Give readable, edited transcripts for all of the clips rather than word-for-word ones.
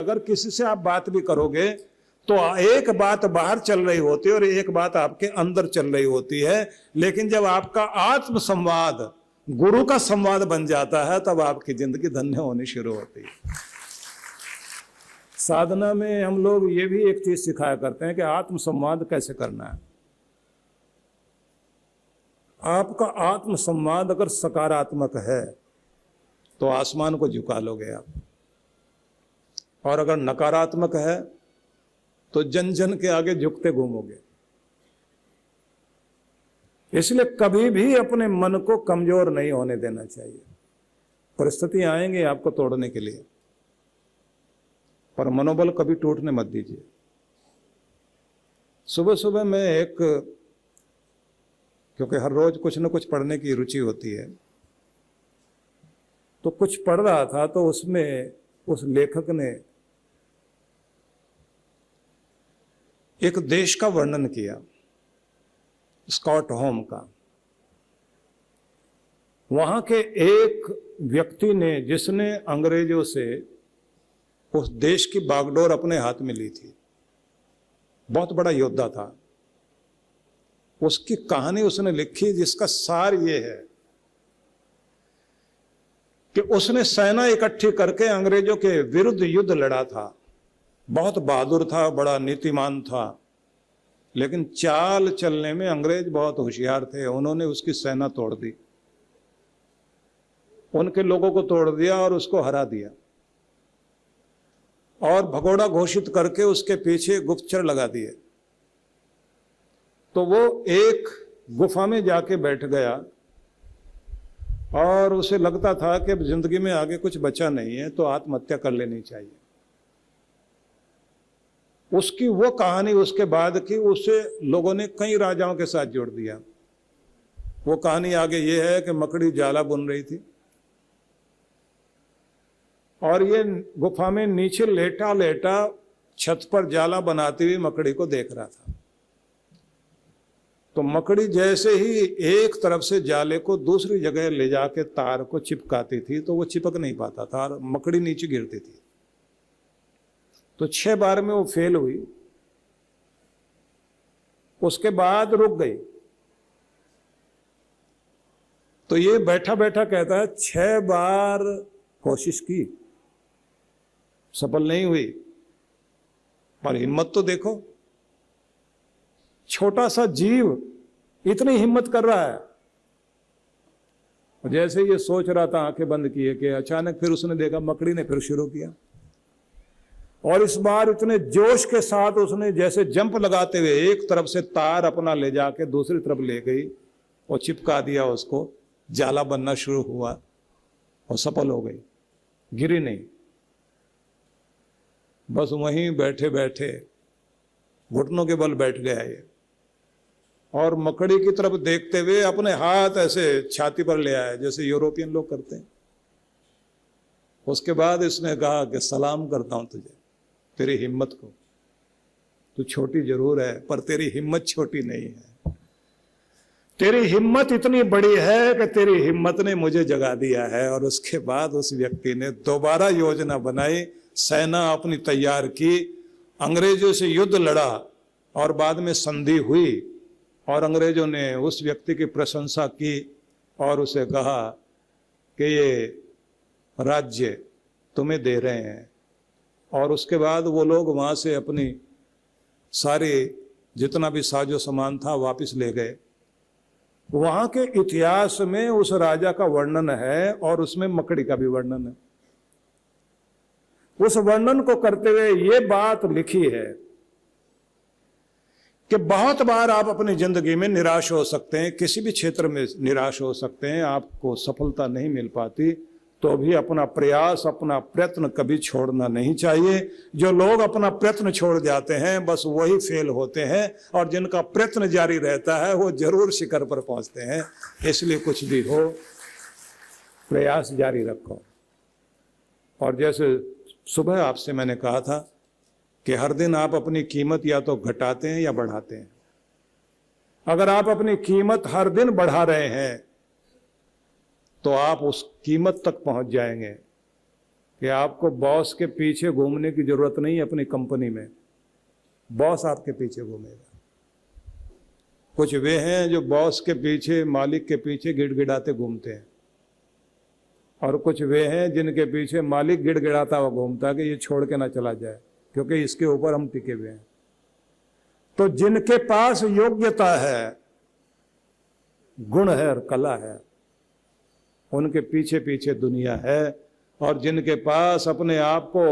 अगर किसी से आप बात भी करोगे तो एक बात बाहर चल रही होती है और एक बात आपके अंदर चल रही होती है, लेकिन जब आपका आत्म संवाद गुरु का संवाद बन जाता है तब आपकी जिंदगी धन्य होनी शुरू होती है। साधना में हम लोग ये भी एक चीज सिखाया करते हैं कि आत्म संवाद कैसे करना है। आपका आत्म संवाद अगर सकारात्मक है तो आसमान को झुका लोगे आप, और अगर नकारात्मक है तो जन जन के आगे झुकते घूमोगे। इसलिए कभी भी अपने मन को कमजोर नहीं होने देना चाहिए। परिस्थिति आएंगे आपको तोड़ने के लिए, पर मनोबल कभी टूटने मत दीजिए। सुबह सुबह मैं क्योंकि हर रोज कुछ न कुछ पढ़ने की रुचि होती है, तो कुछ पढ़ रहा था तो उसमें उस लेखक ने एक देश का वर्णन किया, स्कॉटहोम का। वहां के एक व्यक्ति ने, जिसने अंग्रेजों से उस देश की बागडोर अपने हाथ में ली थी, बहुत बड़ा योद्धा था, उसकी कहानी उसने लिखी जिसका सार ये है कि उसने सेना इकट्ठी करके अंग्रेजों के विरुद्ध युद्ध लड़ा था। बहुत बहादुर था, बड़ा नीतिमान था, लेकिन चाल चलने में अंग्रेज बहुत होशियार थे। उन्होंने उसकी सेना तोड़ दी, उनके लोगों को तोड़ दिया और उसको हरा दिया, और भगोड़ा घोषित करके उसके पीछे गुप्तचर लगा दिए। तो वो एक गुफा में जाके बैठ गया और उसे लगता था कि जिंदगी में आगे कुछ बचा नहीं है, तो आत्महत्या कर लेनी चाहिए। उसकी वो कहानी उसके बाद की, उसे लोगों ने कई राजाओं के साथ जोड़ दिया। वो कहानी आगे ये है कि मकड़ी जाला बुन रही थी और ये गुफा में नीचे लेटा लेटा छत पर जाला बनाती हुई मकड़ी को देख रहा था। तो मकड़ी जैसे ही एक तरफ से जाले को दूसरी जगह ले जाके तार को चिपकाती थी तो वो चिपक नहीं पाता था और मकड़ी नीचे गिरती थी। तो 6 बार में वो फेल हुई, उसके बाद रुक गई। तो ये बैठा बैठा कहता है 6 बार कोशिश की, सफल नहीं हुई, पर हिम्मत तो देखो। छोटा सा जीव इतनी हिम्मत कर रहा है। जैसे ये सोच रहा था आंखें बंद किए कि अचानक फिर उसने देखा मकड़ी ने फिर शुरू किया, और इस बार इतने जोश के साथ उसने जैसे जंप लगाते हुए एक तरफ से तार अपना ले जाके दूसरी तरफ ले गई और चिपका दिया उसको। जाला बनना शुरू हुआ और सफल हो गई, गिरी नहीं। बस वहीं बैठे बैठे घुटनों के बल बैठ गया ये, और मकड़ी की तरफ देखते हुए अपने हाथ ऐसे छाती पर ले आया जैसे यूरोपियन लोग करते हैं। उसके बाद इसने कहा कि सलाम करता हूं तुझे, तेरी हिम्मत को। तू छोटी जरूर है पर तेरी हिम्मत छोटी नहीं है। तेरी हिम्मत इतनी बड़ी है कि तेरी हिम्मत ने मुझे जगा दिया है। और उसके बाद उस व्यक्ति ने दोबारा योजना बनाई, सेना अपनी तैयार की, अंग्रेजों से युद्ध लड़ा और बाद में संधि हुई और अंग्रेजों ने उस व्यक्ति की प्रशंसा की और उसे कहा कि ये राज्य तुम्हें दे रहे हैं। और उसके बाद वो लोग वहाँ से अपनी सारी जितना भी साजो सामान था वापस ले गए। वहाँ के इतिहास में उस राजा का वर्णन है और उसमें मकड़ी का भी वर्णन है। उस वर्णन को करते हुए ये बात लिखी है कि बहुत बार आप अपनी जिंदगी में निराश हो सकते हैं, किसी भी क्षेत्र में निराश हो सकते हैं, आपको सफलता नहीं मिल पाती, तो भी अपना प्रयास, अपना प्रयत्न कभी छोड़ना नहीं चाहिए। जो लोग अपना प्रयत्न छोड़ जाते हैं बस वही फेल होते हैं, और जिनका प्रयत्न जारी रहता है वो जरूर शिखर पर पहुंचते हैं। इसलिए कुछ भी हो प्रयास जारी रखो। और जैसे सुबह आपसे मैंने कहा था कि हर दिन आप अपनी कीमत या तो घटाते हैं या बढ़ाते हैं। अगर आप अपनी कीमत हर दिन बढ़ा रहे हैं तो आप उस कीमत तक पहुंच जाएंगे कि आपको बॉस के पीछे घूमने की जरूरत नहीं है। अपनी कंपनी में बॉस आपके पीछे घूमेगा। कुछ वे हैं जो बॉस के पीछे, मालिक के पीछे गिड़गिड़ाते घूमते हैं, और कुछ वे हैं जिनके पीछे मालिक गिड़गिड़ाता हुआ घूमता है कि ये छोड़ के ना चला जाए, क्योंकि इसके ऊपर हम टिके हुए हैं। तो जिनके पास योग्यता है, गुण है और कला है, उनके पीछे पीछे दुनिया है। और जिनके पास अपने आप को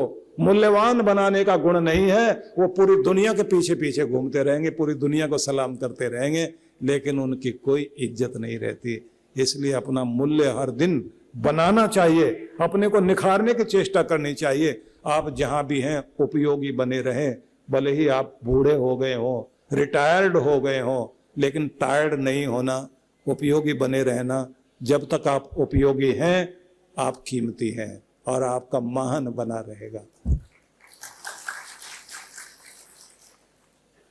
मूल्यवान बनाने का गुण नहीं है, वो पूरी दुनिया के पीछे पीछे घूमते रहेंगे, पूरी दुनिया को सलाम करते रहेंगे, लेकिन उनकी कोई इज्जत नहीं रहती। इसलिए अपना मूल्य हर दिन बनाना चाहिए, अपने को निखारने की चेष्टा करनी चाहिए। आप जहां भी हैं उपयोगी बने रहें, भले ही आप बूढ़े हो गए हो, रिटायर्ड हो गए हो, लेकिन टायर्ड नहीं होना, उपयोगी बने रहना। जब तक आप उपयोगी हैं, आप कीमती हैं और आपका महान बना रहेगा।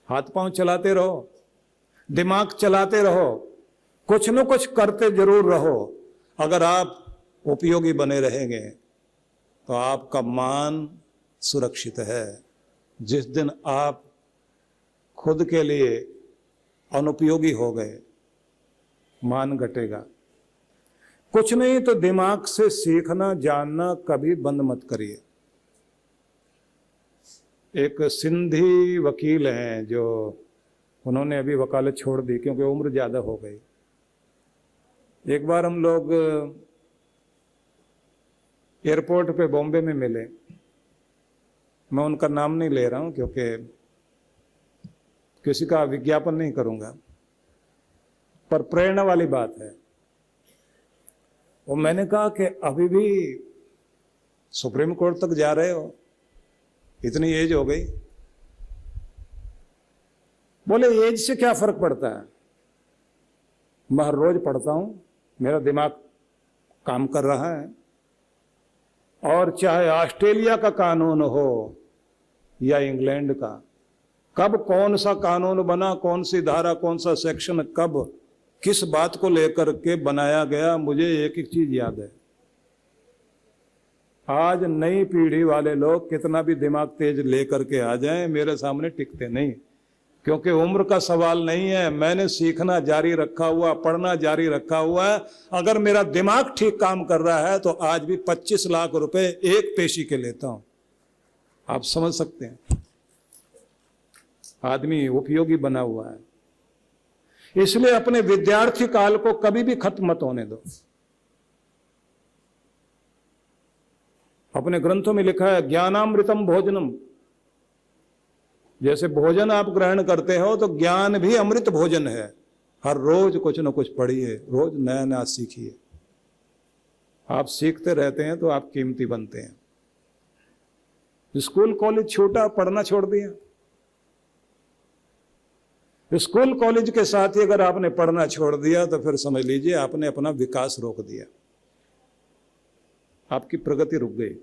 हाथ पांव चलाते रहो, दिमाग चलाते रहो, कुछ न कुछ करते जरूर रहो। अगर आप उपयोगी बने रहेंगे तो आपका मान सुरक्षित है। जिस दिन आप खुद के लिए अनुपयोगी हो गए, मान घटेगा। कुछ नहीं तो दिमाग से सीखना जानना कभी बंद मत करिए। एक सिंधी वकील हैं जो, उन्होंने अभी वकालत छोड़ दी क्योंकि उम्र ज्यादा हो गई। एक बार हम लोग एयरपोर्ट पे बॉम्बे में मिले। मैं उनका नाम नहीं ले रहा हूं क्योंकि किसी का विज्ञापन नहीं करूंगा, पर प्रेरणा वाली बात है। और मैंने कहा कि अभी भी सुप्रीम कोर्ट तक जा रहे हो, इतनी एज हो गई। बोले एज से क्या फर्क पड़ता है, मैं हर रोज पढ़ता हूं, मेरा दिमाग काम कर रहा है। और चाहे ऑस्ट्रेलिया का कानून हो या इंग्लैंड का, कब कौन सा कानून बना, कौन सी धारा, कौन सा सेक्शन, कब किस बात को लेकर के बनाया गया, मुझे एक एक चीज याद है। आज नई पीढ़ी वाले लोग कितना भी दिमाग तेज लेकर के आ जाएं, मेरे सामने टिकते नहीं, क्योंकि उम्र का सवाल नहीं है। मैंने सीखना जारी रखा हुआ, पढ़ना जारी रखा हुआ है। अगर मेरा दिमाग ठीक काम कर रहा है तो आज भी 25 लाख रुपए एक पेशी के लेता हूं। आप समझ सकते हैं, आदमी उपयोगी बना हुआ है। इसलिए अपने विद्यार्थी काल को कभी भी खत्म मत होने दो। अपने ग्रंथों में लिखा है ज्ञानामृतम भोजनम। जैसे भोजन आप ग्रहण करते हो तो ज्ञान भी अमृत भोजन है। हर रोज कुछ न कुछ पढ़िए, रोज नया नया सीखिए। आप सीखते रहते हैं तो आप कीमती बनते हैं। स्कूल कॉलेज छोटा, पढ़ना छोड़ दिया। स्कूल कॉलेज के साथ ही अगर आपने पढ़ना छोड़ दिया तो फिर समझ लीजिए आपने अपना विकास रोक दिया, आपकी प्रगति रुक गई।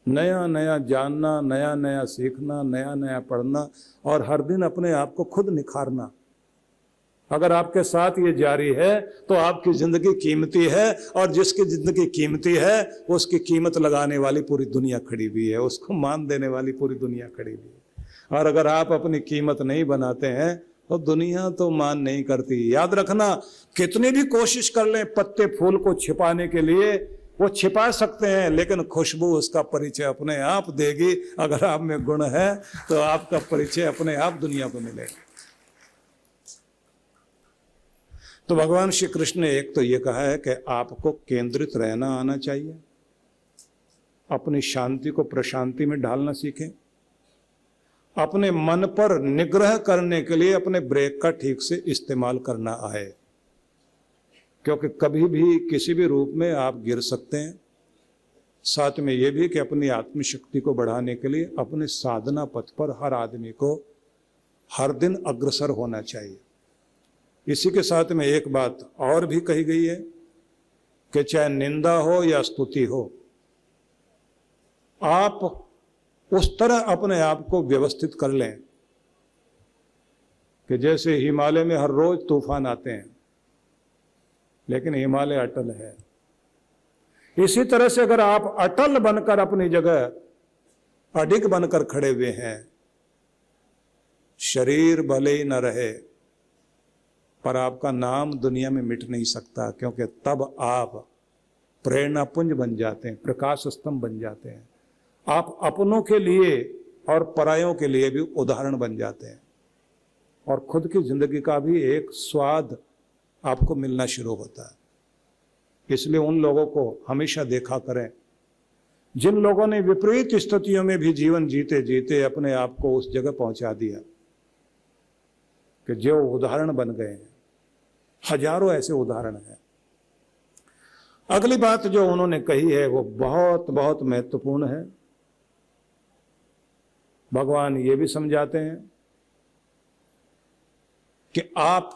नया नया जानना, नया नया सीखना, नया नया पढ़ना और हर दिन अपने आप को खुद निखारना, अगर आपके साथ ये जारी है तो आपकी जिंदगी कीमती है। और जिसकी जिंदगी कीमती है उसकी कीमत लगाने वाली पूरी दुनिया खड़ी हुई है, उसको मान देने वाली पूरी दुनिया खड़ी हुई है। और अगर आप अपनी कीमत नहीं बनाते हैं तो दुनिया तो मान नहीं करती। याद रखना, कितनी भी कोशिश कर लें पत्ते फूल को छिपाने के लिए, वो छिपा सकते हैं, लेकिन खुशबू उसका परिचय अपने आप देगी। अगर आप में गुण है तो आपका परिचय अपने आप दुनिया को मिलेगा। तो भगवान श्री कृष्ण ने एक तो ये कहा है कि आपको केंद्रित रहना आना चाहिए, अपनी शांति को प्रशांति में ढालना सीखें, अपने मन पर निग्रह करने के लिए अपने ब्रेक का ठीक से इस्तेमाल करना आए, क्योंकि कभी भी किसी भी रूप में आप गिर सकते हैं। साथ में ये भी कि अपनी आत्मशक्ति को बढ़ाने के लिए अपने साधना पथ पर हर आदमी को हर दिन अग्रसर होना चाहिए। इसी के साथ में एक बात और भी कही गई है कि चाहे निंदा हो या स्तुति हो, आप उस तरह अपने आप को व्यवस्थित कर लें कि जैसे हिमालय में हर रोज तूफान आते हैं लेकिन हिमालय अटल है। इसी तरह से अगर आप अटल बनकर अपनी जगह अडिग बनकर खड़े हुए हैं, शरीर भले ही न रहे पर आपका नाम दुनिया में मिट नहीं सकता, क्योंकि तब आप प्रेरणा पुंज बन जाते हैं, प्रकाश स्तंभ बन जाते हैं। आप अपनों के लिए और परायों के लिए भी उदाहरण बन जाते हैं, और खुद की जिंदगी का भी एक स्वाद आपको मिलना शुरू होता है। इसलिए उन लोगों को हमेशा देखा करें जिन लोगों ने विपरीत स्थितियों में भी जीवन जीते जीते अपने आप को उस जगह पहुंचा दिया कि जो उदाहरण बन गए हैं। हजारों ऐसे उदाहरण हैं। अगली बात जो उन्होंने कही है वो बहुत बहुत महत्वपूर्ण है। भगवान ये भी समझाते हैं कि आप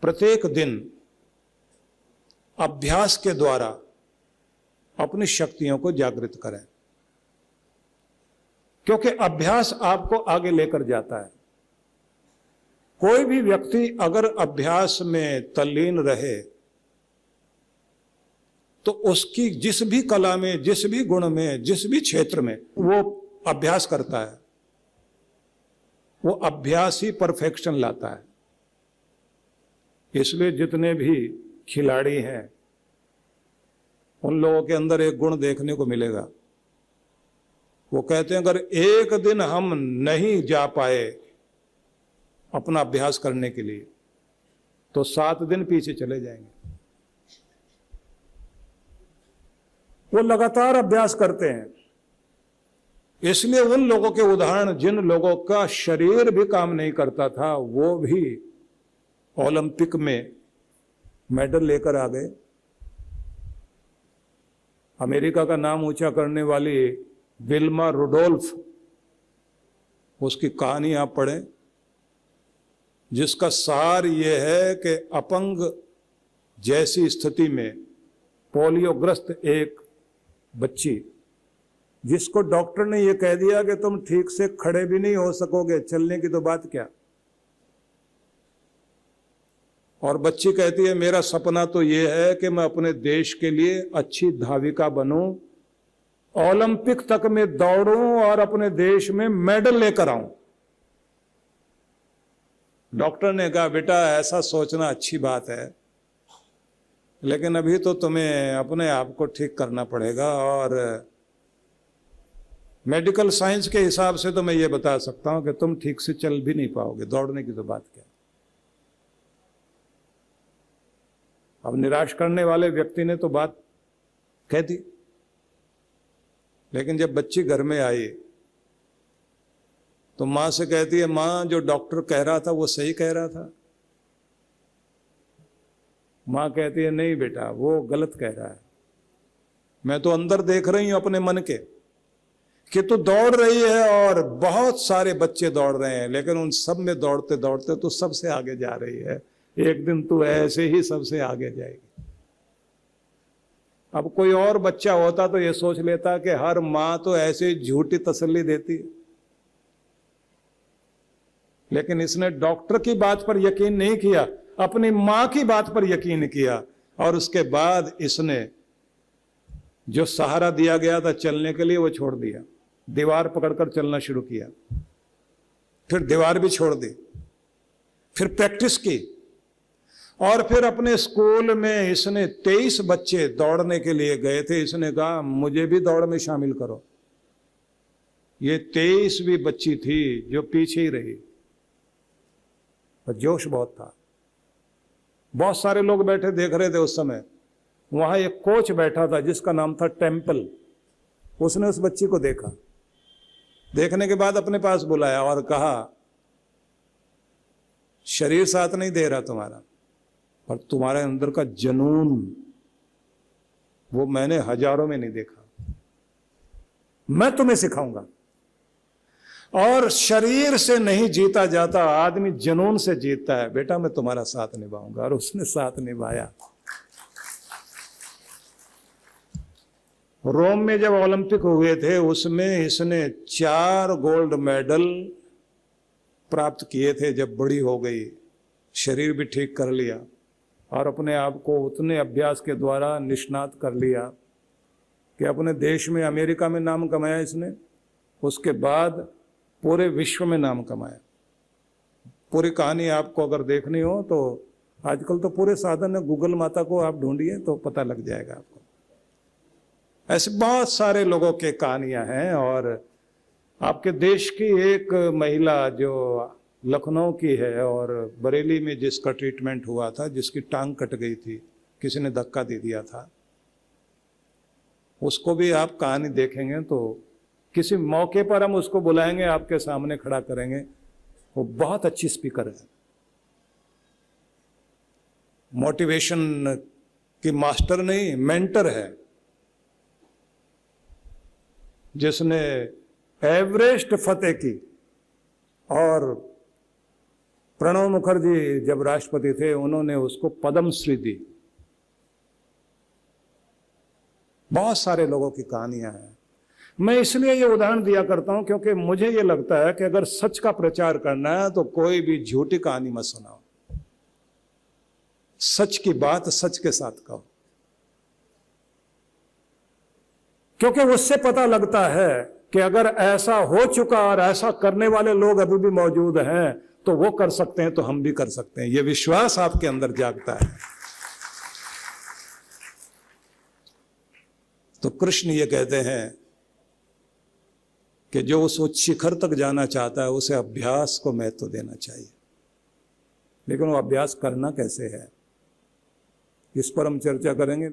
प्रत्येक दिन अभ्यास के द्वारा अपनी शक्तियों को जागृत करें, क्योंकि अभ्यास आपको आगे लेकर जाता है। कोई भी व्यक्ति अगर अभ्यास में तल्लीन रहे तो उसकी जिस भी कला में, जिस भी गुण में, जिस भी क्षेत्र में वो अभ्यास करता है, वो अभ्यास ही परफेक्शन लाता है। इसलिए जितने भी खिलाड़ी हैं उन लोगों के अंदर एक गुण देखने को मिलेगा। वो कहते हैं अगर एक दिन हम नहीं जा पाए अपना अभ्यास करने के लिए तो 7 दिन पीछे चले जाएंगे। वो लगातार अभ्यास करते हैं। इसलिए उन लोगों के उदाहरण, जिन लोगों का शरीर भी काम नहीं करता था, वो भी ओलंपिक में मेडल लेकर आ गए। अमेरिका का नाम ऊंचा करने वाली विल्मा रुडोल्फ, उसकी कहानी आप पढ़ें, जिसका सार ये है कि अपंग जैसी स्थिति में पोलियोग्रस्त एक बच्ची, जिसको डॉक्टर ने यह कह दिया कि तुम ठीक से खड़े भी नहीं हो सकोगे, चलने की तो बात क्या। और बच्ची कहती है मेरा सपना तो यह है कि मैं अपने देश के लिए अच्छी धाविका बनूं, ओलंपिक तक में दौड़ूं और अपने देश में मेडल लेकर आऊं। डॉक्टर ने कहा बेटा ऐसा सोचना अच्छी बात है, लेकिन अभी तो तुम्हें अपने आप को ठीक करना पड़ेगा, और मेडिकल साइंस के हिसाब से तो मैं ये बता सकता हूं कि तुम ठीक से चल भी नहीं पाओगे, दौड़ने की तो बात क्या। अब निराश करने वाले व्यक्ति ने तो बात कह दी, लेकिन जब बच्ची घर में आई तो मां से कहती है मां जो डॉक्टर कह रहा था वो सही कह रहा था। मां कहती है नहीं बेटा वो गलत कह रहा है, मैं तो अंदर देख रही हूं अपने मन के कि तू दौड़ रही है और बहुत सारे बच्चे दौड़ रहे हैं, लेकिन उन सब में दौड़ते दौड़ते तू सबसे आगे जा रही है। एक दिन तू ऐसे ही सबसे आगे जाएगी। अब कोई और बच्चा होता तो ये सोच लेता कि हर मां तो ऐसे झूठी तसल्ली देती है, लेकिन इसने डॉक्टर की बात पर यकीन नहीं किया, अपनी मां की बात पर यकीन किया, और उसके बाद इसने जो सहारा दिया गया था चलने के लिए वो छोड़ दिया, दीवार पकड़कर चलना शुरू किया, फिर दीवार भी छोड़ दी, फिर प्रैक्टिस की, और फिर अपने स्कूल में इसने 23 बच्चे दौड़ने के लिए गए थे। इसने कहा मुझे भी दौड़ में शामिल करो। ये 23वीं बच्ची थी जो पीछे ही रही, पर जोश बहुत था। बहुत सारे लोग बैठे देख रहे थे उस समय। वहां एक कोच बैठा था जिसका नाम था टेम्पल। उसने उस बच्ची को देखा, देखने के बाद अपने पास बुलाया और कहा शरीर साथ नहीं दे रहा तुम्हारा, पर तुम्हारे अंदर का जुनून वो मैंने हजारों में नहीं देखा, मैं तुम्हें सिखाऊंगा। और शरीर से नहीं जीता जाता, आदमी जुनून से जीतता है। बेटा मैं तुम्हारा साथ निभाऊंगा। और उसने साथ निभाया। रोम में जब ओलंपिक हुए थे उसमें इसने 4 गोल्ड मेडल प्राप्त किए थे। जब बड़ी हो गई, शरीर भी ठीक कर लिया और अपने आप को उतने अभ्यास के द्वारा निष्णात कर लिया कि अपने देश में, अमेरिका में नाम कमाया इसने, उसके बाद पूरे विश्व में नाम कमाया। पूरी कहानी आपको अगर देखनी हो तो आजकल तो पूरे साधन है, गूगल माता को आप ढूंढिए तो पता लग जाएगा आपको। ऐसे बहुत सारे लोगों के कहानियां हैं। और आपके देश की एक महिला जो लखनऊ की है और बरेली में जिसका ट्रीटमेंट हुआ था, जिसकी टांग कट गई थी, किसी ने धक्का दे दिया था, उसको भी आप कहानी देखेंगे तो किसी मौके पर हम उसको बुलाएंगे, आपके सामने खड़ा करेंगे। वो बहुत अच्छी स्पीकर है, मोटिवेशन की मास्टर नहीं, मेंटर है, जिसने एवरेस्ट फतेह की। और प्रणब मुखर्जी जब राष्ट्रपति थे, उन्होंने उसको पद्मश्री दी। बहुत सारे लोगों की कहानियां हैं। मैं इसलिए ये उदाहरण दिया करता हूं क्योंकि मुझे ये लगता है कि अगर सच का प्रचार करना है तो कोई भी झूठी कहानी मत सुनाओ, सच की बात सच के साथ कहो, क्योंकि उससे पता लगता है कि अगर ऐसा हो चुका और ऐसा करने वाले लोग अभी भी मौजूद हैं तो वो कर सकते हैं तो हम भी कर सकते हैं। ये विश्वास आपके अंदर जागता है। तो कृष्ण ये कहते हैं कि जो उस उच्च शिखर तक जाना चाहता है उसे अभ्यास को महत्व देना चाहिए। लेकिन वो अभ्यास करना कैसे है, इस पर हम चर्चा करेंगे।